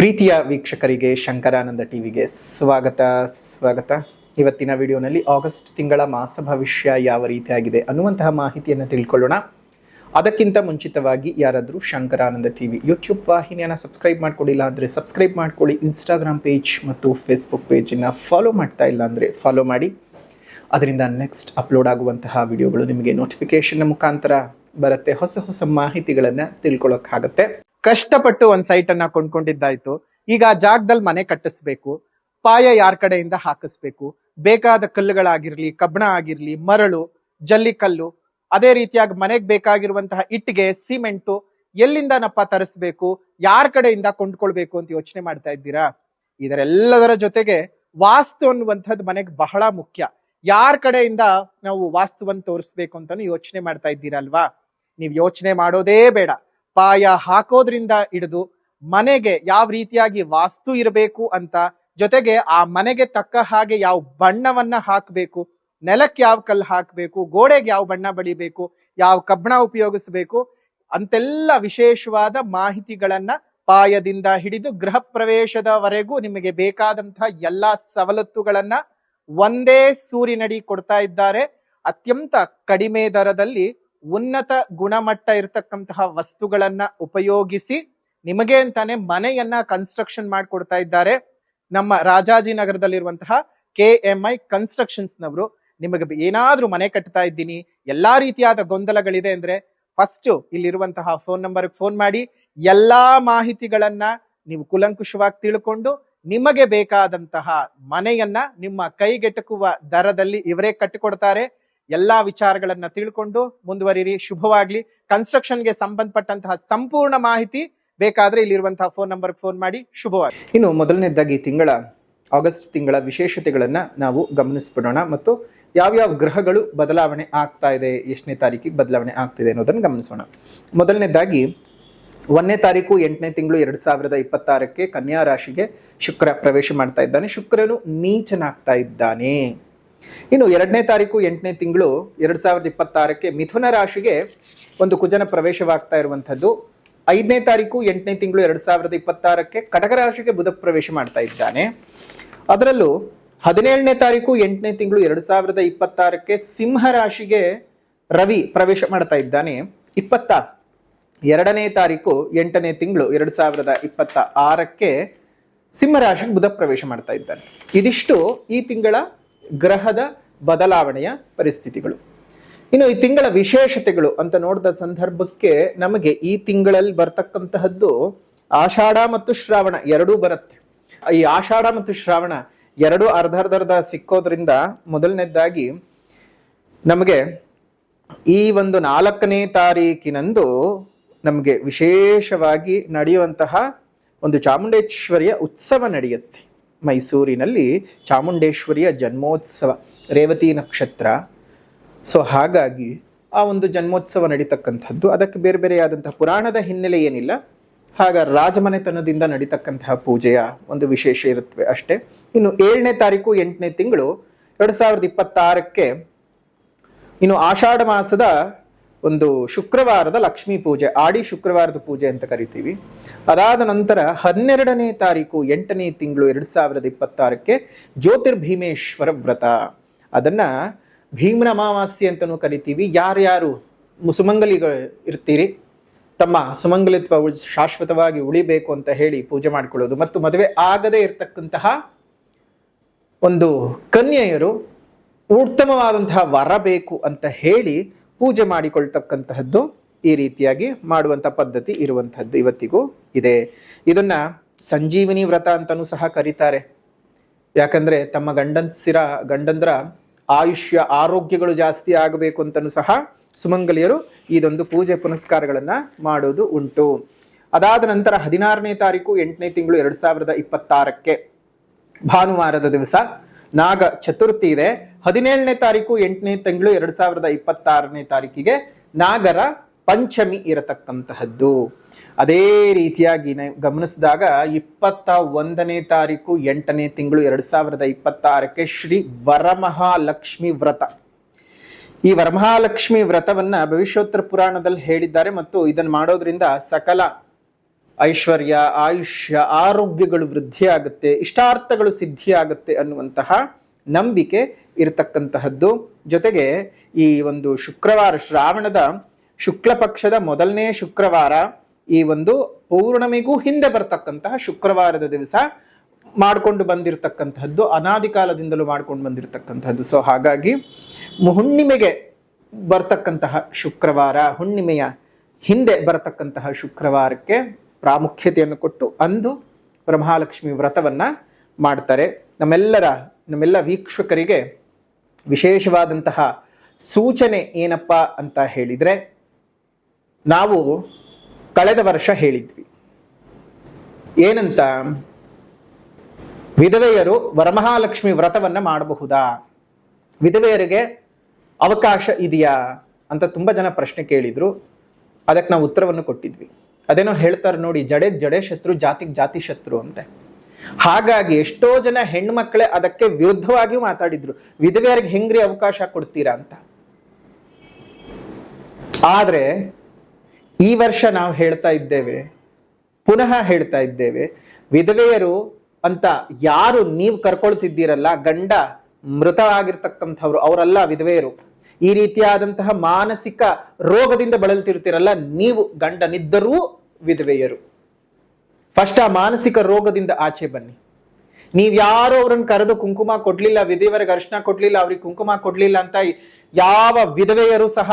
ಪ್ರೀತಿಯ ವೀಕ್ಷಕರಿಗೆ ಶಂಕರಾನಂದ ಟಿವಿಗೆ ಸ್ವಾಗತ. ಇವತ್ತಿನ ವಿಡಿಯೋನಲ್ಲಿ ಆಗಸ್ಟ್ ತಿಂಗಳ ಮಾಸ ಭವಿಷ್ಯ ಯಾವ ರೀತಿಯಾಗಿದೆ ಅನ್ನುವಂತಹ ಮಾಹಿತಿಯನ್ನು ತಿಳ್ಕೊಳ್ಳೋಣ. ಅದಕ್ಕಿಂತ ಮುಂಚಿತವಾಗಿ ಯಾರಾದರೂ ಶಂಕರಾನಂದ ಟಿವಿ ಯೂಟ್ಯೂಬ್ ವಾಹಿನಿಯನ್ನು ಸಬ್ಸ್ಕ್ರೈಬ್ ಮಾಡ್ಕೊಳ್ಳಿಲ್ಲ ಅಂದರೆ ಸಬ್ಸ್ಕ್ರೈಬ್ ಮಾಡ್ಕೊಳ್ಳಿ. ಇನ್ಸ್ಟಾಗ್ರಾಮ್ ಪೇಜ್ ಮತ್ತು ಫೇಸ್ಬುಕ್ ಪೇಜನ್ನು ಫಾಲೋ ಮಾಡ್ತಾ ಇಲ್ಲ ಅಂದರೆ ಫಾಲೋ ಮಾಡಿ. ಅದರಿಂದ ನೆಕ್ಸ್ಟ್ ಅಪ್ಲೋಡ್ ಆಗುವಂತಹ ವಿಡಿಯೋಗಳು ನಿಮಗೆ ನೋಟಿಫಿಕೇಶನ್ ಮುಖಾಂತರ ಬರುತ್ತೆ. ಹೊಸ ಮಾಹಿತಿಗಳನ್ನು ತಿಳ್ಕೊಳ್ಳೋಕ್ಕಾಗತ್ತೆ. ಕಷ್ಟಪಟ್ಟು ಒಂದು ಸೈಟನ್ನು ಕೊಂಡ್ಕೊಂಡಿದ್ದಾಯ್ತು. ಈಗ ಆ ಜಾಗದಲ್ಲಿ ಮನೆ ಕಟ್ಟಿಸ್ಬೇಕು. ಪಾಯ ಯಾರ ಕಡೆಯಿಂದ ಹಾಕಿಸ್ಬೇಕು, ಬೇಕಾದ ಕಲ್ಲುಗಳಾಗಿರ್ಲಿ, ಕಬ್ಬಣ ಆಗಿರ್ಲಿ, ಮರಳು, ಜಲ್ಲಿಕಲ್ಲು, ಅದೇ ರೀತಿಯಾಗಿ ಮನೆಗೆ ಬೇಕಾಗಿರುವಂತಹ ಇಟ್ಟಿಗೆ, ಸಿಮೆಂಟು ಎಲ್ಲಿಂದನಪ್ಪ ತರಿಸ್ಬೇಕು, ಯಾರ ಕಡೆಯಿಂದ ಕೊಂಡ್ಕೊಳ್ಬೇಕು ಅಂತ ಯೋಚನೆ ಮಾಡ್ತಾ ಇದ್ದೀರಾ? ಇದರೆಲ್ಲದರ ಜೊತೆಗೆ ವಾಸ್ತು ಅನ್ನುವಂಥದ್ದು ಮನೆಗೆ ಬಹಳ ಮುಖ್ಯ. ಯಾರ ಕಡೆಯಿಂದ ನಾವು ವಾಸ್ತುವನ್ನು ತೋರಿಸ್ಬೇಕು ಅಂತಾನು ಯೋಚನೆ ಮಾಡ್ತಾ ಇದ್ದೀರಲ್ವಾ? ನೀವು ಯೋಚನೆ ಮಾಡೋದೇ ಬೇಡ. ಪಾಯ ಹಾಕೋದ್ರಿಂದ ಹಿಡಿದು ಮನೆಗೆ ಯಾವ ರೀತಿಯಾಗಿ ವಾಸ್ತು ಇರಬೇಕು ಅಂತ, ಜೊತೆಗೆ ಆ ಮನೆಗೆ ತಕ್ಕ ಹಾಗೆ ಯಾವ ಬಣ್ಣವನ್ನ ಹಾಕಬೇಕು, ನೆಲಕ್ಕೆ ಯಾವ ಕಲ್ಲು ಹಾಕಬೇಕು, ಗೋಡೆಗೆ ಯಾವ ಬಣ್ಣ ಬಡಿಬೇಕು, ಯಾವ ಕಬ್ಬಣ ಉಪಯೋಗಿಸಬೇಕು ಅಂತೆಲ್ಲ ವಿಶೇಷವಾದ ಮಾಹಿತಿಗಳನ್ನ ಪಾಯದಿಂದ ಹಿಡಿದು ಗೃಹ ಪ್ರವೇಶದವರೆಗೂ ನಿಮಗೆ ಬೇಕಾದಂತಹ ಎಲ್ಲಾ ಸವಲತ್ತುಗಳನ್ನ ಒಂದೇ ಸೂರಿನಡಿ ಕೊಡ್ತಾ ಇದ್ದಾರೆ. ಅತ್ಯಂತ ಕಡಿಮೆ ದರದಲ್ಲಿ ಉನ್ನತ ಗುಣಮಟ್ಟ ಇರತಕ್ಕಂತಹ ವಸ್ತುಗಳನ್ನ ಉಪಯೋಗಿಸಿ ನಿಮಗೆ ಅಂತಾನೆ ಮನೆಯನ್ನ ಕನ್ಸ್ಟ್ರಕ್ಷನ್ ಮಾಡಿಕೊಡ್ತಾ ಇದ್ದಾರೆ. ನಮ್ಮ ರಾಜಾಜಿನಗರದಲ್ಲಿರುವಂತಹ KMI ಕನ್ಸ್ಟ್ರಕ್ಷನ್ಸ್ ನವರು ನಿಮಗೆ ಏನಾದ್ರೂ ಮನೆ ಕಟ್ತಾ ಇದ್ದೀನಿ, ಎಲ್ಲಾ ರೀತಿಯಾದ ಗೊಂದಲಗಳಿದೆ ಅಂದ್ರೆ ಫಸ್ಟ್ ಇಲ್ಲಿರುವಂತಹ ಫೋನ್ ನಂಬರ್ಗೆ ಫೋನ್ ಮಾಡಿ ಎಲ್ಲಾ ಮಾಹಿತಿಗಳನ್ನ ನೀವು ಕುಲಂಕುಷವಾಗಿ ತಿಳ್ಕೊಂಡು ನಿಮಗೆ ಬೇಕಾದಂತಹ ಮನೆಯನ್ನ ನಿಮ್ಮ ಕೈಗೆಟಕುವ ದರದಲ್ಲಿ ಇವರೇ ಕಟ್ಟಿಕೊಡ್ತಾರೆ. ಎಲ್ಲಾ ವಿಚಾರಗಳನ್ನ ತಿಳ್ಕೊಂಡು ಮುಂದುವರಿರಿ. ಶುಭವಾಗ್ಲಿ. ಕನ್ಸ್ಟ್ರಕ್ಷನ್ಗೆ ಸಂಬಂಧಪಟ್ಟಂತಹ ಸಂಪೂರ್ಣ ಮಾಹಿತಿ ಬೇಕಾದ್ರೆ ಇಲ್ಲಿರುವಂತಹ ಫೋನ್ ನಂಬರ್ಗೆ ಫೋನ್ ಮಾಡಿ. ಶುಭವಾಗಿ. ಇನ್ನು ಮೊದಲನೇದಾಗಿ ಆಗಸ್ಟ್ ತಿಂಗಳ ವಿಶೇಷತೆಗಳನ್ನ ನಾವು ಗಮನಿಸ್ಬಿಡೋಣ ಮತ್ತು ಯಾವ್ಯಾವ ಗ್ರಹಗಳು ಬದಲಾವಣೆ ಆಗ್ತಾ ಇದೆ, ಎಷ್ಟನೇ ತಾರೀಕಿಗೆ ಬದಲಾವಣೆ ಆಗ್ತಿದೆ ಅನ್ನೋದನ್ನು ಗಮನಿಸೋಣ. ಮೊದಲನೇದಾಗಿ 1ನೇ ತಾರೀಕು 8ನೇ ತಿಂಗಳು 2026 ಕನ್ಯಾ ರಾಶಿಗೆ ಶುಕ್ರ ಪ್ರವೇಶ ಮಾಡ್ತಾ ಇದ್ದಾನೆ. ಶುಕ್ರನು ನೀಚನಾಗ್ತಾ ಇದ್ದಾನೆ. ಇನ್ನು 2ನೇ ತಾರೀಕು 8ನೇ ತಿಂಗಳು 2026 ಮಿಥುನ ರಾಶಿಗೆ ಒಂದು ಕುಜನ ಪ್ರವೇಶವಾಗ್ತಾ ಇರುವಂಥದ್ದು. 5ನೇ ತಾರೀಕು 8ನೇ ತಿಂಗಳು 2026 ಕಟಕ ರಾಶಿಗೆ ಬುಧ ಪ್ರವೇಶ ಮಾಡ್ತಾ ಇದ್ದಾನೆ. ಅದರಲ್ಲೂ 17ನೇ ತಾರೀಕು 8ನೇ ತಿಂಗಳು 2026 ಸಿಂಹ ರಾಶಿಗೆ ರವಿ ಪ್ರವೇಶ ಮಾಡ್ತಾ ಇದ್ದಾನೆ. 22ನೇ ತಾರೀಕು 8ನೇ ತಿಂಗಳು 2026 ಸಿಂಹ ರಾಶಿಗೆ ಬುಧ ಪ್ರವೇಶ ಮಾಡ್ತಾ ಇದ್ದಾನೆ. ಇದಿಷ್ಟು ಈ ತಿಂಗಳ ಗ್ರಹದ ಬದಲಾವಣೆಯ ಪರಿಸ್ಥಿತಿಗಳು. ಇನ್ನು ಈ ತಿಂಗಳ ವಿಶೇಷತೆಗಳು ಅಂತ ನೋಡಿದ ಸಂದರ್ಭಕ್ಕೆ ನಮಗೆ ಈ ತಿಂಗಳಲ್ಲಿ ಬರ್ತಕ್ಕಂತಹದ್ದು ಆಷಾಢ ಮತ್ತು ಶ್ರಾವಣ ಎರಡೂ ಬರುತ್ತೆ. ಈ ಆಷಾಢ ಮತ್ತು ಶ್ರಾವಣ ಎರಡು ಅರ್ಧ ಸಿಕ್ಕೋದ್ರಿಂದ ಮೊದಲನೇದಾಗಿ ನಮಗೆ ಈ ಒಂದು 4ನೇ ತಾರೀಕಿನಂದು ನಮಗೆ ವಿಶೇಷವಾಗಿ ನಡೆಯುವಂತಹ ಒಂದು ಚಾಮುಂಡೇಶ್ವರಿಯ ಉತ್ಸವ ನಡೆಯುತ್ತೆ. ಮೈಸೂರಿನಲ್ಲಿ ಚಾಮುಂಡೇಶ್ವರಿಯ ಜನ್ಮೋತ್ಸವ, ರೇವತಿ ನಕ್ಷತ್ರ. ಸೊ ಹಾಗಾಗಿ ಆ ಒಂದು ಜನ್ಮೋತ್ಸವ ನಡೀತಕ್ಕಂಥದ್ದು. ಅದಕ್ಕೆ ಬೇರೆ ಬೇರೆಯಾದಂತಹ ಪುರಾಣದ ಹಿನ್ನೆಲೆ ಏನಿಲ್ಲ. ರಾಜಮನೆತನದಿಂದ ನಡೀತಕ್ಕಂತಹ ಪೂಜೆಯ ಒಂದು ವಿಶೇಷ ಇರುತ್ತವೆ ಅಷ್ಟೇ. ಇನ್ನು 7ನೇ ತಾರೀಕು 8ನೇ ತಿಂಗಳು 2026 ಇನ್ನು ಆಷಾಢ ಮಾಸದ ಒಂದು ಶುಕ್ರವಾರದ ಲಕ್ಷ್ಮೀ ಪೂಜೆ, ಆಡಿ ಶುಕ್ರವಾರದ ಪೂಜೆ ಅಂತ ಕರಿತೀವಿ. ಅದಾದ ನಂತರ 12ನೇ ತಾರೀಕು 8ನೇ ತಿಂಗಳು 2026 ಜ್ಯೋತಿರ್ಭೀಮೇಶ್ವರ ವ್ರತ. ಅದನ್ನ ಭೀಮನ ಅಮಾವಾಸ್ಯೆ ಅಂತಲೂ ಕರಿತೀವಿ. ಯಾರ್ಯಾರು ಸುಮಂಗಲಿಗಳು ಇರ್ತೀರಿ, ತಮ್ಮ ಸುಮಂಗಲಿತ್ವ ಶಾಶ್ವತವಾಗಿ ಉಳಿಬೇಕು ಅಂತ ಹೇಳಿ ಪೂಜೆ ಮಾಡ್ಕೊಳ್ಳೋದು ಮತ್ತು ಮದುವೆ ಆಗದೇ ಇರತಕ್ಕಂತಹ ಒಂದು ಕನ್ಯೆಯರು ಉತ್ತಮವಾದಂತಹ ವರ ಬೇಕು ಅಂತ ಹೇಳಿ ಪೂಜೆ ಮಾಡಿಕೊಳ್ತಕ್ಕಂತಹದ್ದು ಈ ರೀತಿಯಾಗಿ ಮಾಡುವಂಥ ಪದ್ಧತಿ ಇರುವಂತಹದ್ದು ಇವತ್ತಿಗೂ ಇದೆ. ಇದನ್ನ ಸಂಜೀವಿನಿ ವ್ರತ ಅಂತಲೂ ಸಹ ಕರೀತಾರೆ. ಯಾಕಂದ್ರೆ ತಮ್ಮ ಗಂಡಂದ್ರ ಆಯುಷ್ಯ ಆರೋಗ್ಯಗಳು ಜಾಸ್ತಿ ಆಗಬೇಕು ಅಂತಲೂ ಸಹ ಸುಮಂಗಲಿಯರು ಇದೊಂದು ಪೂಜೆ ಪುನಸ್ಕಾರಗಳನ್ನ ಮಾಡೋದು ಉಂಟು. ಅದಾದ ನಂತರ 16ನೇ ತಾರೀಕು 8ನೇ ತಿಂಗಳು 2026 ಭಾನುವಾರದ ದಿವಸ ನಾಗ ಚತುರ್ಥಿ ಇದೆ. 17ನೇ ತಾರೀಕು 8ನೇ ತಿಂಗಳು 2026 ನಾಗರ ಪಂಚಮಿ ಇರತಕ್ಕಂತಹದ್ದು. ಅದೇ ರೀತಿಯಾಗಿ ಗಮನಿಸಿದಾಗ 21ನೇ ತಾರೀಕು 8ನೇ ತಿಂಗಳು 2026 ಶ್ರೀ ವರಮಹಾಲಕ್ಷ್ಮಿ ವ್ರತ. ಈ ವರಮಹಾಲಕ್ಷ್ಮಿ ವ್ರತವನ್ನ ಭವಿಷ್ಯೋತ್ತರ ಪುರಾಣದಲ್ಲಿ ಹೇಳಿದ್ದಾರೆ ಮತ್ತು ಇದನ್ನು ಮಾಡೋದ್ರಿಂದ ಸಕಲ ಐಶ್ವರ್ಯ, ಆಯುಷ್ಯ, ಆರೋಗ್ಯಗಳು ವೃದ್ಧಿಯಾಗುತ್ತೆ, ಇಷ್ಟಾರ್ಥಗಳು ಸಿದ್ಧಿಯಾಗುತ್ತೆ ಅನ್ನುವಂತಹ ನಂಬಿಕೆ ಇರತಕ್ಕಂತಹದ್ದು. ಜೊತೆಗೆ ಈ ಒಂದು ಶುಕ್ರವಾರ, ಶ್ರಾವಣದ ಶುಕ್ಲ ಪಕ್ಷದ ಮೊದಲನೇ ಶುಕ್ರವಾರ, ಈ ಒಂದು ಪೌರ್ಣಮಿಗೂ ಹಿಂದೆ ಬರ್ತಕ್ಕಂತಹ ಶುಕ್ರವಾರದ ದಿವಸ ಮಾಡಿಕೊಂಡು ಬಂದಿರತಕ್ಕಂತಹದ್ದು, ಅನಾದಿ ಕಾಲದಿಂದಲೂ ಮಾಡ್ಕೊಂಡು ಬಂದಿರತಕ್ಕಂತಹದ್ದು. ಸೊ ಹಾಗಾಗಿ ಹುಣ್ಣಿಮೆಗೆ ಬರ್ತಕ್ಕಂತಹ ಶುಕ್ರವಾರ, ಹುಣ್ಣಿಮೆಯ ಹಿಂದೆ ಬರತಕ್ಕಂತಹ ಶುಕ್ರವಾರಕ್ಕೆ ಪ್ರಾಮುಖ್ಯತೆಯನ್ನು ಕೊಟ್ಟು ಅಂದು ವರಮಹಾಲಕ್ಷ್ಮಿ ವ್ರತವನ್ನ ಮಾಡ್ತಾರೆ. ನಮ್ಮೆಲ್ಲ ವೀಕ್ಷಕರಿಗೆ ವಿಶೇಷವಾದಂತಹ ಸೂಚನೆ ಏನಪ್ಪ ಅಂತ ಹೇಳಿದ್ರೆ, ನಾವು ಕಳೆದ ವರ್ಷ ಹೇಳಿದ್ವಿ ಏನಂತ, ವಿಧವೆಯರು ವರಮಹಾಲಕ್ಷ್ಮಿ ವ್ರತವನ್ನ ಮಾಡಬಹುದಾ, ವಿಧವೆಯರಿಗೆ ಅವಕಾಶ ಇದೆಯಾ ಅಂತ ತುಂಬಾ ಜನ ಪ್ರಶ್ನೆ ಕೇಳಿದ್ರು. ಅದಕ್ಕೆ ನಾವು ಉತ್ತರವನ್ನು ಕೊಟ್ಟಿದ್ವಿ. ಅದೇನೋ ಹೇಳ್ತಾರೆ ನೋಡಿ, ಜಡೆಗೆ ಜಡೆ ಶತ್ರು, ಜಾತಿಗೆ ಜಾತಿ ಶತ್ರು ಅಂತೆ. ಹಾಗಾಗಿ ಎಷ್ಟೋ ಜನ ಹೆಣ್ಮಕ್ಳೇ ಅದಕ್ಕೆ ವಿರುದ್ಧವಾಗಿಯೂ ಮಾತಾಡಿದ್ರು, ವಿಧವೆಯರಿಗೆ ಹೆಂಗ್ರಿ ಅವಕಾಶ ಕೊಡ್ತೀರಾ ಅಂತ. ಆದ್ರೆ ಈ ವರ್ಷ ನಾವು ಹೇಳ್ತಾ ಇದ್ದೇವೆ, ಪುನಃ ಹೇಳ್ತಾ ಇದ್ದೇವೆ, ವಿಧವೆಯರು ಅಂತ ಯಾರು ನೀವು ಕರ್ಕೊಳ್ತಿದ್ದೀರಲ್ಲ, ಗಂಡ ಮೃತವಾಗಿರ್ತಕ್ಕಂಥವ್ರು ಅವರಲ್ಲ ವಿಧವೆಯರು. ಈ ರೀತಿಯಾದಂತಹ ಮಾನಸಿಕ ರೋಗದಿಂದ ಬಳಲ್ತಿರ್ತೀರಲ್ಲ ನೀವು, ಗಂಡನಿದ್ದರೂ ವಿಧವೆಯರು. ಫಸ್ಟ್ ಆ ಮಾನಸಿಕ ರೋಗದಿಂದ ಆಚೆ ಬನ್ನಿ. ನೀವ್ಯಾರೋ ಅವ್ರನ್ನ ಕರೆದು ಕುಂಕುಮ ಕೊಡ್ಲಿಲ್ಲ, ವಿಧವೆಯರಿಗೆ ಅರ್ಶನ ಕೊಡ್ಲಿಲ್ಲ, ಅವ್ರಿಗೆ ಕುಂಕುಮ ಕೊಡ್ಲಿಲ್ಲ ಅಂತ ಯಾವ ವಿಧವೆಯರು ಸಹ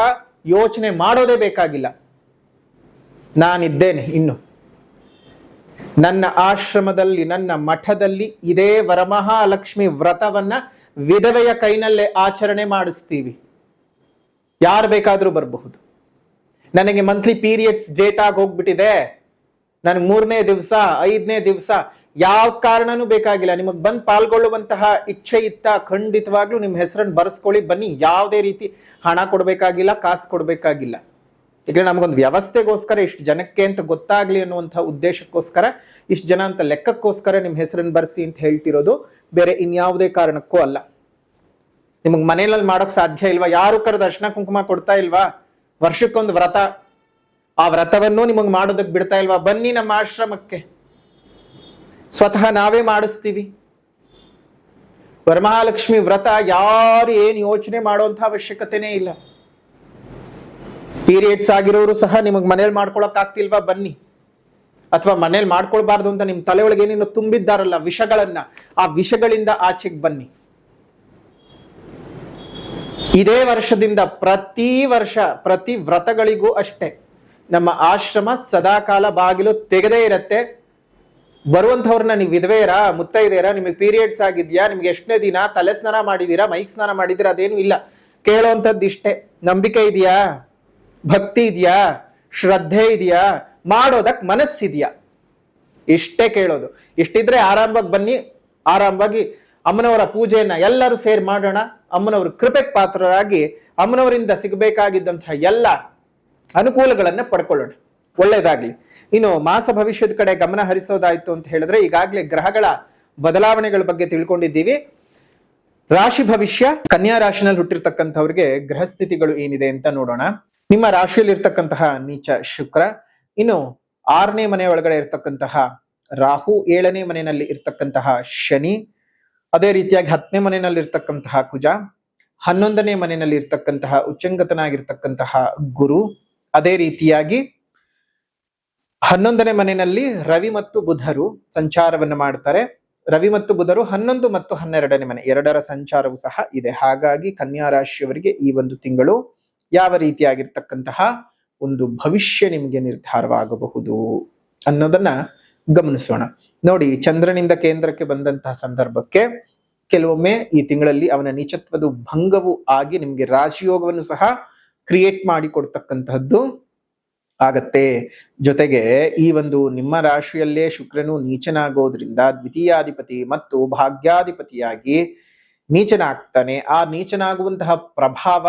ಯೋಚನೆ ಮಾಡೋದೇ ಬೇಕಾಗಿಲ್ಲ. ನಾನಿದ್ದೇನೆ, ಇನ್ನು ನನ್ನ ಆಶ್ರಮದಲ್ಲಿ, ನನ್ನ ಮಠದಲ್ಲಿ ಇದೇ ವರಮಹಾಲಕ್ಷ್ಮಿ ವ್ರತವನ್ನ ವಿಧವೆಯ ಕೈನಲ್ಲೇ ಆಚರಣೆ ಮಾಡಿಸ್ತೀವಿ. ಯಾರು ಬೇಕಾದ್ರೂ ಬರಬಹುದು. ನನಗೆ ಮಂತ್ಲಿ ಪೀರಿಯಡ್ಸ್ ಡೇಟ್ ಆಗಿ ಹೋಗ್ಬಿಟ್ಟಿದೆ, ನನಗೆ 3ನೇ ದಿವಸ 5ನೇ ದಿವಸ, ಯಾವ ಕಾರಣನೂ ಬೇಕಾಗಿಲ್ಲ. ನಿಮಗೆ ಬಂದು ಪಾಲ್ಗೊಳ್ಳುವಂತಹ ಇಚ್ಛೆ ಇತ್ತ ಖಂಡಿತವಾಗ್ಲೂ ನಿಮ್ಮ ಹೆಸರನ್ನು ಬರೆಸ್ಕೊಳ್ಳಿ, ಬನ್ನಿ. ಯಾವುದೇ ರೀತಿ ಹಣ ಕೊಡ್ಬೇಕಾಗಿಲ್ಲ, ಕಾಸು ಕೊಡ್ಬೇಕಾಗಿಲ್ಲ. ಯಾಕಂದ್ರೆ ನಮಗೊಂದು ವ್ಯವಸ್ಥೆಗೋಸ್ಕರ, ಇಷ್ಟು ಜನಕ್ಕೆ ಅಂತ ಗೊತ್ತಾಗ್ಲಿ ಅನ್ನುವಂತಹ ಉದ್ದೇಶಕ್ಕೋಸ್ಕರ, ಇಷ್ಟು ಜನ ಅಂತ ಲೆಕ್ಕಕ್ಕೋಸ್ಕರ ನಿಮ್ಮ ಹೆಸರನ್ನು ಬರೆಸಿ ಅಂತ ಹೇಳ್ತಿರೋದು, ಬೇರೆ ಇನ್ಯಾವುದೇ ಕಾರಣಕ್ಕೂ ಅಲ್ಲ. ನಿಮಗೆ ಮನೆಯಲ್ಲಿ ಮಾಡೋಕ್ ಸಾಧ್ಯ ಇಲ್ವಾ? ಯಾರು ಕರೆದು ಅರ್ಶನ ಕುಂಕುಮ ಕೊಡ್ತಾ ಇಲ್ವಾ? ವರ್ಷಕ್ಕೊಂದು ವ್ರತ, ಆ ವ್ರತವನ್ನು ನಿಮಗೆ ಮಾಡೋದಕ್ಕೆ ಬಿಡ್ತಾ ಇಲ್ವಾ? ಬನ್ನಿ ನಮ್ಮ ಆಶ್ರಮಕ್ಕೆ, ಸ್ವತಃ ನಾವೇ ಮಾಡಿಸ್ತೀವಿ. ವರಮಹಾಲಕ್ಷ್ಮಿ ವ್ರತ ಯಾರು ಏನು ಯೋಚನೆ ಮಾಡುವಂತಹ ಅವಶ್ಯಕತೆನೇ ಇಲ್ಲ. ಪೀರಿಯಡ್ಸ್ ಆಗಿರೋರು ಸಹ ನಿಮಗೆ ಮನೇಲಿ ಮಾಡ್ಕೊಳಕ್ ಆಗ್ತಿಲ್ವಾ? ಬನ್ನಿ. ಅಥವಾ ಮನೇಲಿ ಮಾಡ್ಕೊಳ್ಬಾರ್ದು ಅಂತ ನಿಮ್ ತಲೆ ಒಳಗೆ ಏನೇನೋ ತುಂಬಿದ್ದಾರಲ್ಲ ವಿಷಗಳನ್ನ, ಆ ವಿಷಗಳಿಂದ ಆಚೆಗೆ ಬನ್ನಿ. ಇದೇ ವರ್ಷದಿಂದ ಪ್ರತಿ ವರ್ಷ ಪ್ರತಿ ವ್ರತಗಳಿಗೂ ಅಷ್ಟೇ ನಮ್ಮ ಆಶ್ರಮ ಸದಾಕಾಲ ಬಾಗಿಲು ತೆಗೆದೇ ಇರತ್ತೆ. ಬರುವಂಥವ್ರನ್ನ ನೀವು ವಿಧವೆಯರಾ, ಮುತ್ತೈದೆಯರಾ, ನಿಮಗೆ ಪೀರಿಯಡ್ಸ್ ಆಗಿದ್ಯಾ, ನಿಮ್ಗೆ ಎಷ್ಟನೇ ದಿನ, ತಲೆ ಸ್ನಾನ ಮಾಡಿದೀರಾ, ಮೈಕ್ ಸ್ನಾನ ಮಾಡಿದೀರಾ, ಅದೇನು ಇಲ್ಲ. ಕೇಳೋವಂಥದ್ದು ಇಷ್ಟೇ, ನಂಬಿಕೆ ಇದೆಯಾ, ಭಕ್ತಿ ಇದೆಯಾ, ಶ್ರದ್ಧೆ ಇದೆಯಾ, ಮಾಡೋದಕ್ ಮನಸ್ಸಿದೆಯಾ, ಇಷ್ಟೇ ಕೇಳೋದು. ಇಷ್ಟಿದ್ರೆ ಆರಾಮವಾಗಿ ಬನ್ನಿ, ಆರಾಮವಾಗಿ ಅಮ್ಮನವರ ಪೂಜೆಯನ್ನ ಎಲ್ಲರೂ ಸೇರಿ ಮಾಡೋಣ. ಅಮ್ಮನವರ ಕೃಪೆಗೆ ಪಾತ್ರರಾಗಿ ಅಮ್ಮನವರಿಂದ ಸಿಗಬೇಕಾಗಿದ್ದಂತಹ ಎಲ್ಲ ಅನುಕೂಲಗಳನ್ನ ಪಡ್ಕೊಳ್ಳೋಣ. ಒಳ್ಳೇದಾಗ್ಲಿ. ಇನ್ನು ಮಾಸ ಭವಿಷ್ಯದ ಕಡೆ ಗಮನ ಹರಿಸೋದಾಯ್ತು ಅಂತ ಹೇಳಿದ್ರೆ, ಈಗಾಗಲೇ ಗ್ರಹಗಳ ಬದಲಾವಣೆಗಳ ಬಗ್ಗೆ ತಿಳ್ಕೊಂಡಿದ್ದೀವಿ. ರಾಶಿ ಭವಿಷ್ಯ, ಕನ್ಯಾ ರಾಶಿನಲ್ಲಿ ಹುಟ್ಟಿರ್ತಕ್ಕಂಥವ್ರಿಗೆ ಗ್ರಹ ಸ್ಥಿತಿಗಳು ಏನಿದೆ ಅಂತ ನೋಡೋಣ. ನಿಮ್ಮ ರಾಶಿಯಲ್ಲಿ ಇರ್ತಕ್ಕಂತಹ ನೀಚ ಶುಕ್ರ, ಇನ್ನು 6ನೇ ಮನೆ ಒಳಗಡೆ ಇರ್ತಕ್ಕಂತಹ ರಾಹು, 7ನೇ ಮನೆಯಲ್ಲಿ ಇರ್ತಕ್ಕಂತಹ ಶನಿ, ಅದೇ ರೀತಿಯಾಗಿ 10ನೇ ಮನೆಯಲ್ಲಿ ಇರ್ತಕ್ಕಂತಹ ಕುಜ, 11ನೇ ಮನೆಯಲ್ಲಿ ಇರ್ತಕ್ಕಂತಹ ಉಚ್ಚಂಗತನಾಗಿರ್ತಕ್ಕಂತಹ ಗುರು, ಅದೇ ರೀತಿಯಾಗಿ 11ನೇ ಮನೆಯಲ್ಲಿ ರವಿ ಮತ್ತು ಬುಧರು ಸಂಚಾರವನ್ನು ಮಾಡ್ತಾರೆ. ರವಿ ಮತ್ತು ಬುಧರು 11 ಮತ್ತು 12ನೇ ಮನೆ ಎರಡರ ಸಂಚಾರವು ಸಹ ಇದೆ. ಹಾಗಾಗಿ ಕನ್ಯಾ ರಾಶಿಯವರಿಗೆ ಈ ಒಂದು ತಿಂಗಳು ಯಾವ ರೀತಿಯಾಗಿರ್ತಕ್ಕಂತಹ ಒಂದು ಭವಿಷ್ಯ ನಿಮಗೆ ನಿರ್ಧಾರವಾಗಬಹುದು ಅನ್ನೋದನ್ನ ಗಮನಿಸೋಣ. ನೋಡಿ, ಚಂದ್ರನಿಂದ ಕೇಂದ್ರಕ್ಕೆ ಬಂದಂತಹ ಸಂದರ್ಭಕ್ಕೆ ಕೆಲವೊಮ್ಮೆ ಈ ತಿಂಗಳಲ್ಲಿ ಅವನ ನೀಚತ್ವದ ಭಂಗವು ಆಗಿ ನಿಮ್ಗೆ ರಾಜಯೋಗವನ್ನು ಸಹ ಕ್ರಿಯೇಟ್ ಮಾಡಿ ಕೊಡ್ತಕ್ಕಂತಹದ್ದು ಆಗತ್ತೆ. ಜೊತೆಗೆ ಈ ಒಂದು ನಿಮ್ಮ ರಾಶಿಯಲ್ಲೇ ಶುಕ್ರನು ನೀಚನಾಗೋದ್ರಿಂದ ದ್ವಿತೀಯಾಧಿಪತಿ ಮತ್ತು ಭಾಗ್ಯಾಧಿಪತಿಯಾಗಿ ನೀಚನಾಗ್ತಾನೆ. ಆ ನೀಚನಾಗುವಂತಹ ಪ್ರಭಾವ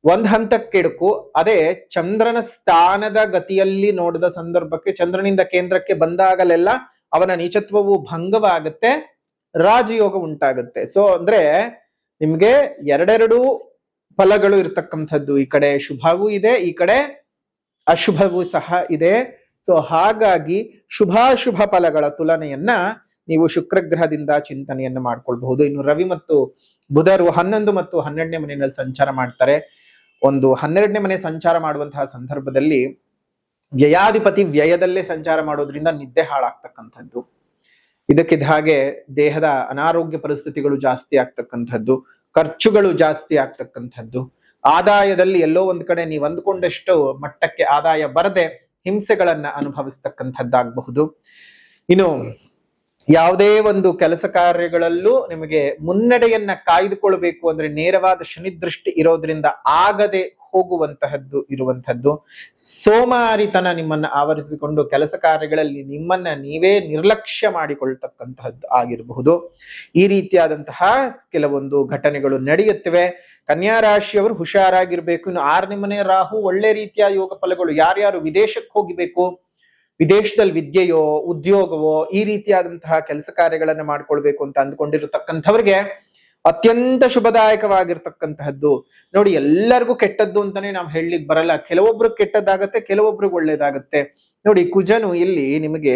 ಒಂದ್ ಹಂತಕ್ಕೆಡುಕು. ಅದೇ ಚಂದ್ರನ ಸ್ಥಾನದ ಗತಿಯಲ್ಲಿ ನೋಡಿದ ಸಂದರ್ಭಕ್ಕೆ, ಚಂದ್ರನಿಂದ ಕೇಂದ್ರಕ್ಕೆ ಬಂದಾಗಲೆಲ್ಲ ಅವನ ನೀಚತ್ವವು ಭಂಗವಾಗುತ್ತೆ, ರಾಜಯೋಗ ಉಂಟಾಗುತ್ತೆ. ಸೊ ಅಂದ್ರೆ ನಿಮ್ಗೆ ಎರಡೆರಡು ಫಲಗಳು ಇರ್ತಕ್ಕಂಥದ್ದು. ಈ ಕಡೆ ಶುಭವೂ ಇದೆ, ಈ ಕಡೆ ಅಶುಭವೂ ಸಹ ಇದೆ. ಸೊ ಹಾಗಾಗಿ ಶುಭಾಶುಭ ಫಲಗಳ ತುಲನೆಯನ್ನ ನೀವು ಶುಕ್ರ ಗ್ರಹದಿಂದ ಚಿಂತನೆಯನ್ನ ಮಾಡ್ಕೊಳ್ಬಹುದು. ಇನ್ನು ರವಿ ಮತ್ತು ಬುಧರು 11 ಮತ್ತು 12ನೇ ಮನೆಯಲ್ಲಿ ಸಂಚಾರ ಮಾಡ್ತಾರೆ. ಒಂದು 12ನೇ ಮನೆ ಸಂಚಾರ ಮಾಡುವಂತಹ ಸಂದರ್ಭದಲ್ಲಿ ವ್ಯಯಾಧಿಪತಿ ವ್ಯಯದಲ್ಲೇ ಸಂಚಾರ ಮಾಡೋದ್ರಿಂದ ನಿದ್ದೆ ಹಾಳಾಗ್ತಕ್ಕಂಥದ್ದು, ಇದಕ್ಕಿದ್ದ ಹಾಗೆ ದೇಹದ ಅನಾರೋಗ್ಯ ಪರಿಸ್ಥಿತಿಗಳು ಜಾಸ್ತಿ ಆಗ್ತಕ್ಕಂಥದ್ದು, ಖರ್ಚುಗಳು ಜಾಸ್ತಿ ಆಗ್ತಕ್ಕಂಥದ್ದು, ಆದಾಯದಲ್ಲಿ ಎಲ್ಲೋ ಒಂದ್ ಕಡೆ ನೀವು ಅಂದ್ಕೊಂಡಷ್ಟು ಮಟ್ಟಕ್ಕೆ ಆದಾಯ ಬರದೆ ಹಿಂಸೆಗಳನ್ನ ಅನುಭವಿಸ್ತಕ್ಕಂಥದ್ದಾಗಬಹುದು. ಇನ್ನು ಯಾವುದೇ ಒಂದು ಕೆಲಸ ಕಾರ್ಯಗಳಲ್ಲೂ ನಿಮಗೆ ಮುನ್ನಡೆಯನ್ನ ಕಾಯ್ದುಕೊಳ್ಬೇಕು ಅಂದ್ರೆ ನೇರವಾದ ಶನಿ ದೃಷ್ಟಿ ಇರೋದ್ರಿಂದ ಆಗದೆ ಹೋಗುವಂತಹದ್ದು ಇರುವಂತಹದ್ದು. ಸೋಮಾರಿತನ ನಿಮ್ಮನ್ನ ಆವರಿಸಿಕೊಂಡು ಕೆಲಸ ಕಾರ್ಯಗಳಲ್ಲಿ ನಿಮ್ಮನ್ನ ನೀವೇ ನಿರ್ಲಕ್ಷ್ಯ ಮಾಡಿಕೊಳ್ತಕ್ಕಂತಹದ್ದು ಆಗಿರಬಹುದು. ಈ ರೀತಿಯಾದಂತಹ ಕೆಲವೊಂದು ಘಟನೆಗಳು ನಡೆಯುತ್ತವೆ. ಕನ್ಯಾ ರಾಶಿಯವರು ಹುಷಾರಾಗಿರ್ಬೇಕು. ಇನ್ನು 6ನೇ ಮನೆ ರಾಹು ಒಳ್ಳೆ ರೀತಿಯ ಯೋಗ ಫಲಗಳು. ಯಾರ್ಯಾರು ವಿದೇಶಕ್ಕೆ ಹೋಗಿಬೇಕು, ವಿದೇಶದಲ್ಲಿ ವಿದ್ಯೆಯೋ ಉದ್ಯೋಗವೋ ಈ ರೀತಿಯಾದಂತಹ ಕೆಲಸ ಕಾರ್ಯಗಳನ್ನ ಮಾಡ್ಕೊಳ್ಬೇಕು ಅಂತ ಅಂದ್ಕೊಂಡಿರತಕ್ಕಂಥವ್ರಿಗೆ ಅತ್ಯಂತ ಶುಭದಾಯಕವಾಗಿರ್ತಕ್ಕಂತಹದ್ದು. ನೋಡಿ, ಎಲ್ಲರಿಗೂ ಕೆಟ್ಟದ್ದು ಅಂತಾನೆ ನಾವು ಹೇಳಲಿಕ್ಕೆ ಬರಲ್ಲ. ಕೆಲವೊಬ್ರಿಗೆ ಕೆಟ್ಟದ್ದಾಗತ್ತೆ, ಕೆಲವೊಬ್ರಿಗೆ ಒಳ್ಳೇದಾಗತ್ತೆ. ನೋಡಿ, ಕುಜನು ಇಲ್ಲಿ ನಿಮಗೆ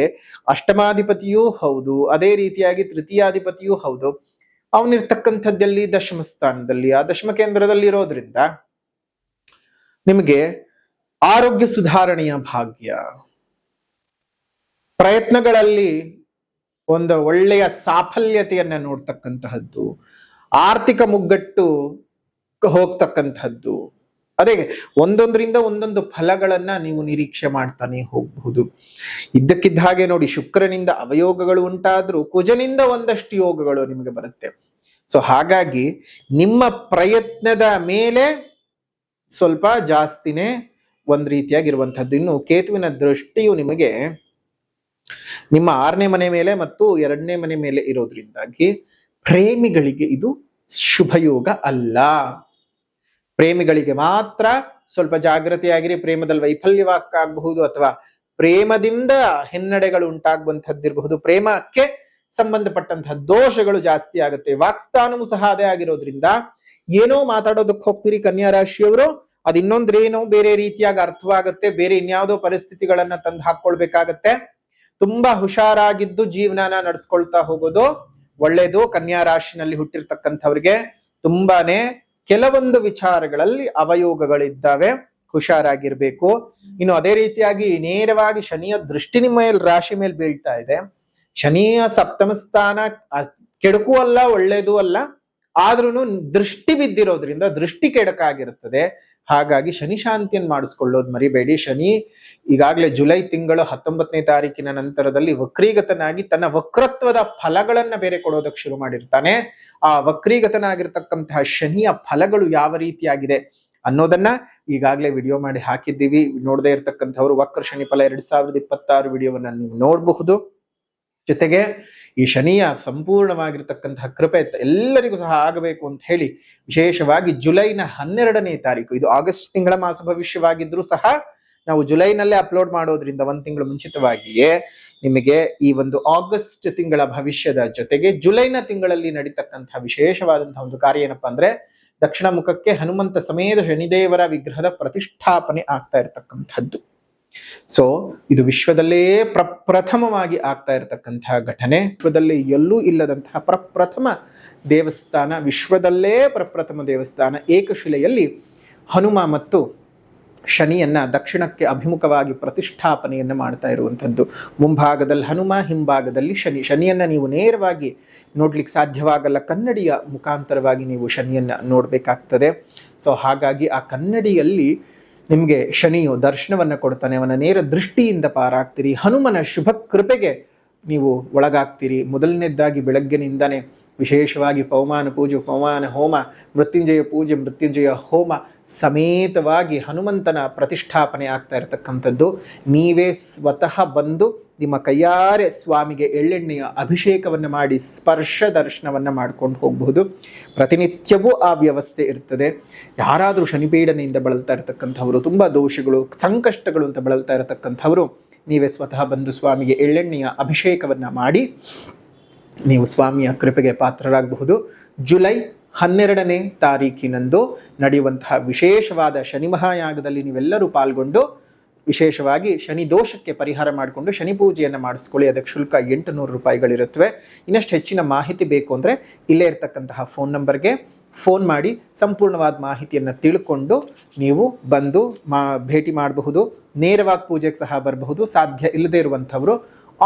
ಅಷ್ಟಮಾಧಿಪತಿಯೂ ಹೌದು, ಅದೇ ರೀತಿಯಾಗಿ ತೃತೀಯಾಧಿಪತಿಯೂ ಹೌದು. ಅವನಿರ್ತಕ್ಕಂಥದ್ದಲ್ಲಿ ದಶಮ ಸ್ಥಾನದಲ್ಲಿ, ಆ ದಶಮ ಕೇಂದ್ರದಲ್ಲಿ ಇರೋದ್ರಿಂದ ನಿಮಗೆ ಆರೋಗ್ಯ ಸುಧಾರಣೆಯ ಭಾಗ್ಯ, ಪ್ರಯತ್ನಗಳಲ್ಲಿ ಒಂದು ಒಳ್ಳೆಯ ಸಾಫಲ್ಯತೆಯನ್ನ ನೋಡ್ತಕ್ಕಂತಹದ್ದು, ಆರ್ಥಿಕ ಮುಗ್ಗಟ್ಟು ಹೋಗ್ತಕ್ಕಂಥದ್ದು, ಅದೇ ಒಂದೊಂದರಿಂದ ಒಂದೊಂದು ಫಲಗಳನ್ನ ನೀವು ನಿರೀಕ್ಷೆ ಮಾಡ್ತಾನೆ ಹೋಗಬಹುದು. ಇದ್ದಕ್ಕಿದ್ದ ಹಾಗೆ ನೋಡಿ, ಶುಕ್ರನಿಂದ ಅವಯೋಗಗಳು ಉಂಟಾದ್ರೂ ಕುಜನಿಂದ ಒಂದಷ್ಟು ಯೋಗಗಳು ನಿಮಗೆ ಬರುತ್ತೆ. ಸೊ ಹಾಗಾಗಿ ನಿಮ್ಮ ಪ್ರಯತ್ನದ ಮೇಲೆ ಸ್ವಲ್ಪ ಜಾಸ್ತಿನೇ ಒಂದ್ ರೀತಿಯಾಗಿರುವಂಥದ್ದು. ಇನ್ನು ಕೇತುವಿನ ದೃಷ್ಟಿಯು ನಿಮಗೆ ನಿಮ್ಮ 6ನೇ ಮನೆ ಮೇಲೆ ಮತ್ತು 2ನೇ ಮನೆ ಮೇಲೆ ಇರೋದ್ರಿಂದಾಗಿ ಪ್ರೇಮಿಗಳಿಗೆ ಇದು ಶುಭಯೋಗ ಅಲ್ಲ. ಪ್ರೇಮಿಗಳಿಗೆ ಮಾತ್ರ ಸ್ವಲ್ಪ ಜಾಗೃತಿಯಾಗಿರಿ. ಪ್ರೇಮದಲ್ಲಿ ವೈಫಲ್ಯವಾಗಬಹುದು ಅಥವಾ ಪ್ರೇಮದಿಂದ ಹಿನ್ನಡೆಗಳು ಉಂಟಾಗುವಂತಹದ್ದಿರಬಹುದು. ಪ್ರೇಮಕ್ಕೆ ಸಂಬಂಧಪಟ್ಟಂತಹ ದೋಷಗಳು ಜಾಸ್ತಿ ಆಗುತ್ತೆ. ವಾಕ್ಸ್ಥಾನವೂ ಸಹ ಅದೇ ಆಗಿರೋದ್ರಿಂದ ಏನೋ ಮಾತಾಡೋದಕ್ಕೆ ಹೋಗ್ತೀರಿ ಕನ್ಯಾ ರಾಶಿಯವರು, ಅದು ಇನ್ನೊಂದ್ರೇನೋ ಬೇರೆ ರೀತಿಯಾಗಿ ಅರ್ಥವಾಗುತ್ತೆ. ಬೇರೆ ಇನ್ಯಾವುದೋ ಪರಿಸ್ಥಿತಿಗಳನ್ನ ತಂದು ಹಾಕೊಳ್ಬೇಕಾಗತ್ತೆ. ತುಂಬಾ ಹುಷಾರಾಗಿದ್ದು ಜೀವನನ ನಡೆಸ್ಕೊಳ್ತಾ ಹೋಗೋದು ಒಳ್ಳೇದು. ಕನ್ಯಾ ರಾಶಿನಲ್ಲಿ ಹುಟ್ಟಿರ್ತಕ್ಕಂಥವ್ರಿಗೆ ತುಂಬಾನೇ ಕೆಲವೊಂದು ವಿಚಾರಗಳಲ್ಲಿ ಅವಯೋಗಗಳಿದ್ದಾವೆ, ಹುಷಾರಾಗಿರ್ಬೇಕು. ಇನ್ನು ಅದೇ ರೀತಿಯಾಗಿ ನೇರವಾಗಿ ಶನಿಯ ದೃಷ್ಟಿ ನಿಮ್ಮ ಮೇಲೆ ರಾಶಿ ಮೇಲೆ ಬೀಳ್ತಾ ಇದೆ. ಶನಿಯ ಸಪ್ತಮ ಸ್ಥಾನ ಕೆಡಕು ಅಲ್ಲ, ಒಳ್ಳೇದು ಅಲ್ಲ, ಆದ್ರೂ ದೃಷ್ಟಿ ಬಿದ್ದಿರೋದ್ರಿಂದ ದೃಷ್ಟಿ ಕೆಡಕಾಗಿರುತ್ತದೆ. ಹಾಗಾಗಿ ಶನಿ ಶಾಂತಿಯನ್ನು ಮಾಡಿಸ್ಕೊಳ್ಳೋದು ಮರಿಬೇಡಿ. ಶನಿ ಈಗಾಗಲೇ ಜುಲೈ ತಿಂಗಳು 19ನೇ ತಾರೀಕಿನ ನಂತರದಲ್ಲಿ ವಕ್ರೀಗತನಾಗಿ ತನ್ನ ವಕ್ರತ್ವದ ಫಲಗಳನ್ನ ಬೇರೆ ಕೊಡೋದಕ್ಕೆ ಶುರು ಮಾಡಿರ್ತಾನೆ. ಆ ವಕ್ರೀಗತನಾಗಿರ್ತಕ್ಕಂತಹ ಶನಿಯ ಫಲಗಳು ಯಾವ ರೀತಿಯಾಗಿದೆ ಅನ್ನೋದನ್ನ ಈಗಾಗಲೇ ವಿಡಿಯೋ ಮಾಡಿ ಹಾಕಿದ್ದೀವಿ. ನೋಡದೇ ಇರತಕ್ಕಂಥವ್ರು ವಕ್ರ ಶನಿ ಫಲ 2026 ವಿಡಿಯೋವನ್ನ ನೀವು ನೋಡಬಹುದು. ಜೊತೆಗೆ ಈ ಶನಿಯ ಸಂಪೂರ್ಣವಾಗಿರ್ತಕ್ಕಂತಹ ಕೃಪೆ ಎಲ್ಲರಿಗೂ ಸಹ ಆಗಬೇಕು ಅಂತ ಹೇಳಿ ವಿಶೇಷವಾಗಿ ಜುಲೈನ 12ನೇ ತಾರೀಕು, ಇದು ಆಗಸ್ಟ್ ತಿಂಗಳ ಮಾಸ ಭವಿಷ್ಯವಾಗಿದ್ರೂ ಸಹ ನಾವು ಜುಲೈನಲ್ಲೇ ಅಪ್ಲೋಡ್ ಮಾಡೋದ್ರಿಂದ 1 ತಿಂಗಳು ಮುಂಚಿತವಾಗಿಯೇ ನಿಮಗೆ ಈ ಒಂದು ಆಗಸ್ಟ್ ತಿಂಗಳ ಭವಿಷ್ಯದ ಜೊತೆಗೆ ಜುಲೈನ ತಿಂಗಳಲ್ಲಿ ನಡೀತಕ್ಕಂತಹ ವಿಶೇಷವಾದಂತಹ ಒಂದು ಕಾರ್ಯ ಏನಪ್ಪಾ ಅಂದ್ರೆ, ದಕ್ಷಿಣ ಮುಖಕ್ಕೆ ಹನುಮಂತ ಸಮೇತ ಶನಿದೇವರ ವಿಗ್ರಹದ ಪ್ರತಿಷ್ಠಾಪನೆ ಆಗ್ತಾ ಇರತಕ್ಕಂಥದ್ದು. ಸೊ ಇದು ವಿಶ್ವದಲ್ಲೇ ಪ್ರಪ್ರಥಮವಾಗಿ ಆಗ್ತಾ ಇರತಕ್ಕಂತಹ ಘಟನೆ. ವಿಶ್ವದಲ್ಲಿ ಎಲ್ಲೂ ಇಲ್ಲದಂತಹ ಪ್ರಪ್ರಥಮ ದೇವಸ್ಥಾನ, ವಿಶ್ವದಲ್ಲೇ ಪ್ರಪ್ರಥಮ ದೇವಸ್ಥಾನ. ಏಕಶಿಲೆಯಲ್ಲಿ ಹನುಮ ಮತ್ತು ಶನಿಯನ್ನ ದಕ್ಷಿಣಕ್ಕೆ ಅಭಿಮುಖವಾಗಿ ಪ್ರತಿಷ್ಠಾಪನೆಯನ್ನ ಮಾಡ್ತಾ ಇರುವಂಥದ್ದು. ಮುಂಭಾಗದಲ್ಲಿ ಹನುಮ, ಹಿಂಭಾಗದಲ್ಲಿ ಶನಿ. ಶನಿಯನ್ನ ನೀವು ನೇರವಾಗಿ ನೋಡ್ಲಿಕ್ಕೆ ಸಾಧ್ಯವಾಗಲ್ಲ, ಕನ್ನಡಿಯ ಮುಖಾಂತರವಾಗಿ ನೀವು ಶನಿಯನ್ನ ನೋಡ್ಬೇಕಾಗ್ತದೆ. ಸೊ ಹಾಗಾಗಿ ಆ ಕನ್ನಡಿಯಲ್ಲಿ ನಿಮಗೆ ಶನಿಯು ದರ್ಶನವನ್ನ ಕೊಡ್ತಾನೆ. ಅವನ ನೇರ ದೃಷ್ಟಿಯಿಂದ ಪಾರಾಗ್ತೀರಿ. ಹನುಮನ ಶುಭ ಕೃಪೆಗೆ ನೀವು ಒಳಗಾಗ್ತೀರಿ. ಮೊದಲನೇದಾಗಿ ಬೆಳಗ್ಗಿನಿಂದನೇ ವಿಶೇಷವಾಗಿ ಪವಮಾನ ಪೂಜೆ, ಪವಮಾನ ಹೋಮ, ಮೃತ್ಯುಂಜಯ ಪೂಜೆ, ಮೃತ್ಯುಂಜಯ ಹೋಮ ಸಮೇತವಾಗಿ ಹನುಮಂತನ ಪ್ರತಿಷ್ಠಾಪನೆ ಆಗ್ತಾ ಇರತಕ್ಕಂಥದ್ದು. ನೀವೇ ಸ್ವತಃ ಬಂದು ನಿಮ್ಮ ಕೈಯಾರೆ ಸ್ವಾಮಿಗೆ ಎಳ್ಳೆಣ್ಣೆಯ ಅಭಿಷೇಕವನ್ನು ಮಾಡಿ ಸ್ಪರ್ಶ ದರ್ಶನವನ್ನು ಮಾಡ್ಕೊಂಡು ಹೋಗಬಹುದು. ಪ್ರತಿನಿತ್ಯವೂ ಆ ವ್ಯವಸ್ಥೆ ಇರ್ತದೆ. ಯಾರಾದರೂ ಶನಿಪೀಡನೆಯಿಂದ ಬಳಲ್ತಾ ಇರತಕ್ಕಂಥವರು, ತುಂಬ ದೋಷಗಳು, ಸಂಕಷ್ಟಗಳು ಅಂತ ಬಳಲ್ತಾ ಇರತಕ್ಕಂಥವರು ನೀವೇ ಸ್ವತಃ ಬಂದು ಸ್ವಾಮಿಗೆ ಎಳ್ಳೆಣ್ಣೆಯ ಅಭಿಷೇಕವನ್ನು ಮಾಡಿ ನೀವು ಸ್ವಾಮಿಯ ಕೃಪೆಗೆ ಪಾತ್ರರಾಗಬಹುದು. ಜುಲೈ 12ನೇ ತಾರೀಕಿನಂದು ನಡೆಯುವಂತಹ ವಿಶೇಷವಾದ ಶನಿ ಮಹಾಯಾಗದಲ್ಲಿ ನೀವೆಲ್ಲರೂ ಪಾಲ್ಗೊಂಡು ವಿಶೇಷವಾಗಿ ಶನಿ ದೋಷಕ್ಕೆ ಪರಿಹಾರ ಮಾಡಿಕೊಂಡು ಶನಿ ಪೂಜೆಯನ್ನು ಮಾಡಿಸ್ಕೊಳ್ಳಿ. ಅದಕ್ಕೆ ಶುಲ್ಕ 800 ರೂಪಾಯಿಗಳಿರುತ್ತವೆ. ಇನ್ನಷ್ಟು ಹೆಚ್ಚಿನ ಮಾಹಿತಿ ಬೇಕು ಅಂದರೆ ಇಲ್ಲೇ ಇರತಕ್ಕಂತಹ ಫೋನ್ ನಂಬರ್ಗೆ ಫೋನ್ ಮಾಡಿ ಸಂಪೂರ್ಣವಾದ ಮಾಹಿತಿಯನ್ನು ತಿಳ್ಕೊಂಡು ನೀವು ಬಂದು ಭೇಟಿ ಮಾಡಬಹುದು. ನೇರವಾಗಿ ಪೂಜೆಗೆ ಸಹ ಬರಬಹುದು. ಸಾಧ್ಯ ಇಲ್ಲದೇ ಇರುವಂಥವರು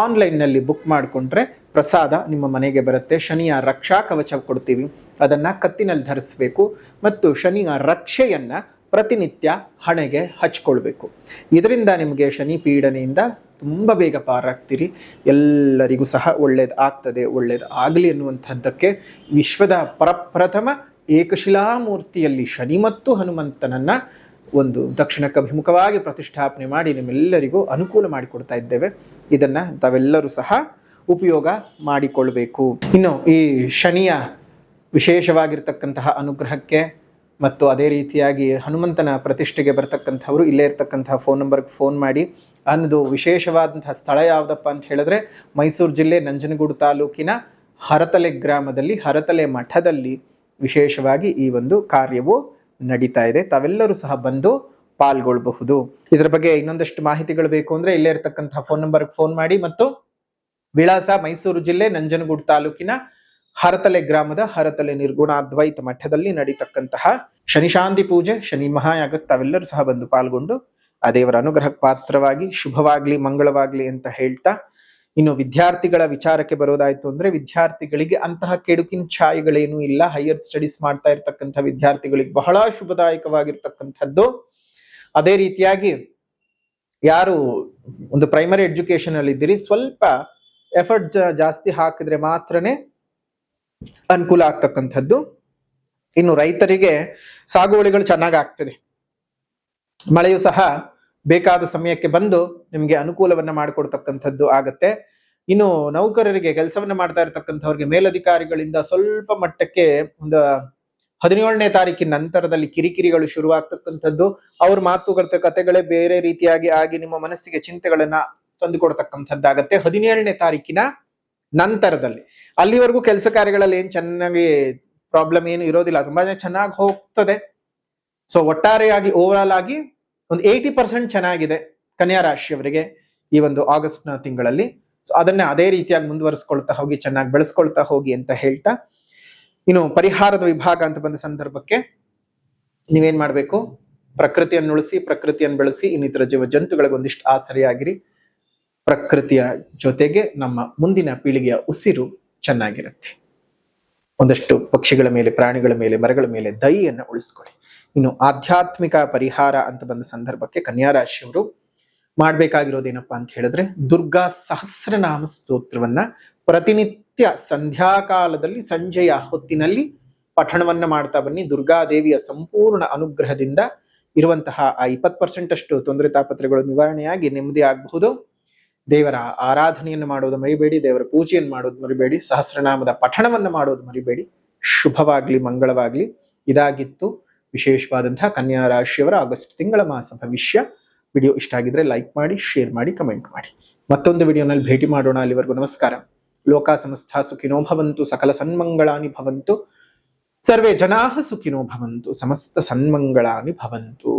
ಆನ್ಲೈನ್ನಲ್ಲಿ ಬುಕ್ ಮಾಡಿಕೊಂಡ್ರೆ ಪ್ರಸಾದ ನಿಮ್ಮ ಮನೆಗೆ ಬರುತ್ತೆ. ಶನಿಯ ರಕ್ಷಾ ಕವಚ ಕೊಡ್ತೀವಿ, ಅದನ್ನು ಕತ್ತಿನಲ್ಲಿ ಧರಿಸಬೇಕು ಮತ್ತು ಶನಿಯ ರಕ್ಷೆಯನ್ನು ಪ್ರತಿನಿತ್ಯ ಹಣೆಗೆ ಹಚ್ಕೊಳ್ಬೇಕು. ಇದರಿಂದ ನಿಮಗೆ ಶನಿ ಪೀಡನೆಯಿಂದ ತುಂಬ ಬೇಗ ಪಾರಾಗ್ತೀರಿ. ಎಲ್ಲರಿಗೂ ಸಹ ಒಳ್ಳೇದು ಆಗ್ತದೆ, ಒಳ್ಳೇದು ಆಗಲಿ ಅನ್ನುವಂಥದ್ದಕ್ಕೆ ವಿಶ್ವದ ಪ್ರಪ್ರಥಮ ಏಕಶಿಲಾಮೂರ್ತಿಯಲ್ಲಿ ಶನಿ ಮತ್ತು ಹನುಮಂತನನ್ನು ಒಂದು ದಕ್ಷಿಣಕ್ಕೆ ಅಭಿಮುಖವಾಗಿ ಪ್ರತಿಷ್ಠಾಪನೆ ಮಾಡಿ ನಿಮ್ಮೆಲ್ಲರಿಗೂ ಅನುಕೂಲ ಮಾಡಿಕೊಡ್ತಾ ಇದ್ದೇವೆ. ಇದನ್ನು ತಾವೆಲ್ಲರೂ ಸಹ ಉಪಯೋಗ ಮಾಡಿಕೊಳ್ಬೇಕು. ಇನ್ನು ಈ ಶನಿಯ ವಿಶೇಷವಾಗಿರ್ತಕ್ಕಂತಹ ಅನುಗ್ರಹಕ್ಕೆ ಮತ್ತು ಅದೇ ರೀತಿಯಾಗಿ ಹನುಮಂತನ ಪ್ರತಿಷ್ಠೆಗೆ ಬರ್ತಕ್ಕಂಥವರು ಇಲ್ಲೇ ಇರ್ತಕ್ಕಂತಹ ಫೋನ್ ನಂಬರ್ಗೆ ಫೋನ್ ಮಾಡಿ. ಅನ್ನೋದು ವಿಶೇಷವಾದಂತಹ ಸ್ಥಳ ಯಾವುದಪ್ಪ ಅಂತ ಹೇಳಿದ್ರೆ ಮೈಸೂರು ಜಿಲ್ಲೆ ನಂಜನಗೂಡು ತಾಲೂಕಿನ ಹರತಲೆ ಗ್ರಾಮದಲ್ಲಿ ಹರತಲೆ ಮಠದಲ್ಲಿ ವಿಶೇಷವಾಗಿ ಈ ಒಂದು ಕಾರ್ಯವು ನಡೀತಾ ಇದೆ. ತಾವೆಲ್ಲರೂ ಸಹ ಬಂದು ಪಾಲ್ಗೊಳ್ಳಬಹುದು. ಇದರ ಬಗ್ಗೆ ಇನ್ನೊಂದಷ್ಟು ಮಾಹಿತಿಗಳು ಬೇಕು ಅಂದರೆ ಇಲ್ಲೇ ಇರ್ತಕ್ಕಂತಹ ಫೋನ್ ನಂಬರ್ಗೆ ಫೋನ್ ಮಾಡಿ. ಮತ್ತು ವಿಳಾಸ ಮೈಸೂರು ಜಿಲ್ಲೆ ನಂಜನಗೂಡು ತಾಲೂಕಿನ ಹರತಲೆ ಗ್ರಾಮದ ಹರತಲೆ ನಿರ್ಗುಣಾದ್ವೈತ ಮಠದಲ್ಲಿ ನಡೀತಕ್ಕಂತಹ ಶನಿಶಾಂತಿ ಪೂಜೆ, ಶನಿ ಮಹಾಯಾಗಕ್ಕೆ ತಾವೆಲ್ಲರೂ ಸಹ ಬಂದು ಪಾಲ್ಗೊಂಡು ಆ ದೇವರ ಅನುಗ್ರಹಕ್ಕೆ ಪಾತ್ರವಾಗಿ ಶುಭವಾಗ್ಲಿ ಮಂಗಳವಾಗ್ಲಿ ಅಂತ ಹೇಳ್ತಾ, ಇನ್ನು ವಿದ್ಯಾರ್ಥಿಗಳ ವಿಚಾರಕ್ಕೆ ಬರೋದಾಯ್ತು ಅಂದ್ರೆ ವಿದ್ಯಾರ್ಥಿಗಳಿಗೆ ಅಂತಹ ಕೆಡುಕಿನ ಛಾಯೆಗಳೇನೂ ಇಲ್ಲ. ಹೈಯರ್ ಸ್ಟಡೀಸ್ ಮಾಡ್ತಾ ಇರ್ತಕ್ಕಂಥ ವಿದ್ಯಾರ್ಥಿಗಳಿಗೆ ಬಹಳ ಶುಭದಾಯಕವಾಗಿರ್ತಕ್ಕಂಥದ್ದು. ಅದೇ ರೀತಿಯಾಗಿ ಯಾರು ಒಂದು ಪ್ರೈಮರಿ ಎಜುಕೇಶನ್ ಅಲ್ಲಿ ಇದ್ದೀರಿ, ಸ್ವಲ್ಪ ಎಫರ್ಟ್ ಜಾಸ್ತಿ ಹಾಕಿದ್ರೆ ಮಾತ್ರನೇ ಅನುಕೂಲ ಆಗ್ತಕ್ಕಂಥದ್ದು. ಇನ್ನು ರೈತರಿಗೆ ಸಾಗುವಳಿಗಳು ಚೆನ್ನಾಗಿ ಆಗ್ತದೆ. ಮಳೆಯು ಸಹ ಬೇಕಾದ ಸಮಯಕ್ಕೆ ಬಂದು ನಿಮಗೆ ಅನುಕೂಲವನ್ನ ಮಾಡಿಕೊಡ್ತಕ್ಕಂಥದ್ದು ಆಗತ್ತೆ. ಇನ್ನು ನೌಕರರಿಗೆ, ಕೆಲಸವನ್ನ ಮಾಡ್ತಾ ಇರ್ತಕ್ಕಂಥವ್ರಿಗೆ ಮೇಲಧಿಕಾರಿಗಳಿಂದ ಸ್ವಲ್ಪ ಮಟ್ಟಕ್ಕೆ ಒಂದು 17ನೇ ತಾರೀಕಿನ ನಂತರದಲ್ಲಿ ಕಿರಿಕಿರಿಗಳು ಶುರುವಾಗ್ತಕ್ಕಂಥದ್ದು. ಅವ್ರ ಮಾತುಕತೆ ಕತೆಗಳೇ ಬೇರೆ ರೀತಿಯಾಗಿ ಆಗಿ ನಿಮ್ಮ ಮನಸ್ಸಿಗೆ ಚಿಂತೆಗಳನ್ನ ತಂದುಕೊಡ್ತಕ್ಕಂಥದ್ದಾಗತ್ತೆ 17ನೇ ತಾರೀಕಿನ ನಂತರದಲ್ಲಿ. ಅಲ್ಲಿವರೆಗೂ ಕೆಲಸ ಕಾರ್ಯಗಳಲ್ಲಿ ಏನ್ ಚೆನ್ನಾಗಿ ಪ್ರಾಬ್ಲಮ್ ಏನು ಇರೋದಿಲ್ಲ, ತುಂಬಾನೇ ಚೆನ್ನಾಗಿ ಹೋಗ್ತದೆ. ಸೊ ಒಟ್ಟಾರೆಯಾಗಿ ಓವರ್ ಆಲ್ ಆಗಿ ಒಂದು 80% ಚೆನ್ನಾಗಿದೆ ಕನ್ಯಾ ರಾಶಿಯವರಿಗೆ ಈ ಒಂದು ಆಗಸ್ಟ್ ತಿಂಗಳಲ್ಲಿ. ಸೊ ಅದನ್ನ ಅದೇ ರೀತಿಯಾಗಿ ಮುಂದುವರಿಸ್ಕೊಳ್ತಾ ಹೋಗಿ, ಚೆನ್ನಾಗಿ ಬೆಳೆಸ್ಕೊಳ್ತಾ ಹೋಗಿ ಅಂತ ಹೇಳ್ತಾ, ಇನ್ನು ಪರಿಹಾರದ ವಿಭಾಗ ಅಂತ ಬಂದ ಸಂದರ್ಭಕ್ಕೆ ನೀವೇನ್ ಮಾಡ್ಬೇಕು, ಪ್ರಕೃತಿಯನ್ನು ಉಳಿಸಿ, ಪ್ರಕೃತಿಯನ್ನು ಬೆಳೆಸಿ, ಇನ್ನಿತರ ಜೀವ ಜಂತುಗಳಿಗೆ ಒಂದಿಷ್ಟು ಆಸರೆಯಾಗಿರಿ. ಪ್ರಕೃತಿಯ ಜೊತೆಗೆ ನಮ್ಮ ಮುಂದಿನ ಪೀಳಿಗೆಯ ಉಸಿರು ಚೆನ್ನಾಗಿರುತ್ತೆ. ಒಂದಷ್ಟು ಪಕ್ಷಿಗಳ ಮೇಲೆ, ಪ್ರಾಣಿಗಳ ಮೇಲೆ, ಮರಗಳ ಮೇಲೆ ದಯೆಯನ್ನು ಉಳಿಸ್ಕೊಳ್ಳಿ. ಇನ್ನು ಆಧ್ಯಾತ್ಮಿಕ ಪರಿಹಾರ ಅಂತ ಬಂದ ಸಂದರ್ಭಕ್ಕೆ ಕನ್ಯಾ ರಾಶಿಯವರು ಮಾಡ್ಬೇಕಾಗಿರೋದೇನಪ್ಪಾ ಅಂತ ಹೇಳಿದ್ರೆ ದುರ್ಗಾ ಸಹಸ್ರನಾಮ ಸ್ತೋತ್ರವನ್ನ ಪ್ರತಿನಿತ್ಯ ಸಂಧ್ಯಾಕಾಲದಲ್ಲಿ ಸಂಜೆಯ ಹೊತ್ತಿನಲ್ಲಿ ಪಠಣವನ್ನ ಮಾಡ್ತಾ ಬನ್ನಿ. ದುರ್ಗಾದೇವಿಯ ಸಂಪೂರ್ಣ ಅನುಗ್ರಹದಿಂದ ಇರುವಂತಹ ಆ 20% ಅಷ್ಟು ತೊಂದರೆ ತಾಪತ್ರೆಗಳು ನಿವಾರಣೆಯಾಗಿ ನೆಮ್ಮದಿ ಆಗಬಹುದು. ದೇವರ ಆರಾಧನೆಯನ್ನು ಮಾಡೋದು ಮರಿಬೇಡಿ, ದೇವರ ಪೂಜೆಯನ್ನು ಮಾಡೋದು ಮರಿಬೇಡಿ, ಸಹಸ್ರನಾಮದ ಪಠಣವನ್ನ ಮಾಡೋದು ಮರಿಬೇಡಿ. ಶುಭವಾಗ್ಲಿ, ಮಂಗಳವಾಗ್ಲಿ. ಇದಾಗಿತ್ತು ವಿಶೇಷವಾದಂತಹ ಕನ್ಯಾ ರಾಶಿಯವರ ಆಗಸ್ಟ್ ತಿಂಗಳ ಮಾಸ ಭವಿಷ್ಯ. ವಿಡಿಯೋ ಇಷ್ಟ ಆಗಿದ್ರೆ ಲೈಕ್ ಮಾಡಿ, ಶೇರ್ ಮಾಡಿ, ಕಮೆಂಟ್ ಮಾಡಿ. ಮತ್ತೊಂದು ವಿಡಿಯೋನಲ್ಲಿ ಭೇಟಿ ಮಾಡೋಣ. ಅಲ್ಲಿವರೆಗೂ ನಮಸ್ಕಾರ. ಲೋಕ ಸಮಸ್ತ ಸುಖಿನೋ ಭವಂತು, ಸಕಲ ಸನ್ಮಂಗಳಾನಿ ಭವಂತು, ಸರ್ವೇ ಜನಾಃ ಸುಖಿನೋ ಭವಂತು, ಸಮಸ್ತ ಸನ್ಮಂಗಳಾನಿ ಭವಂತು.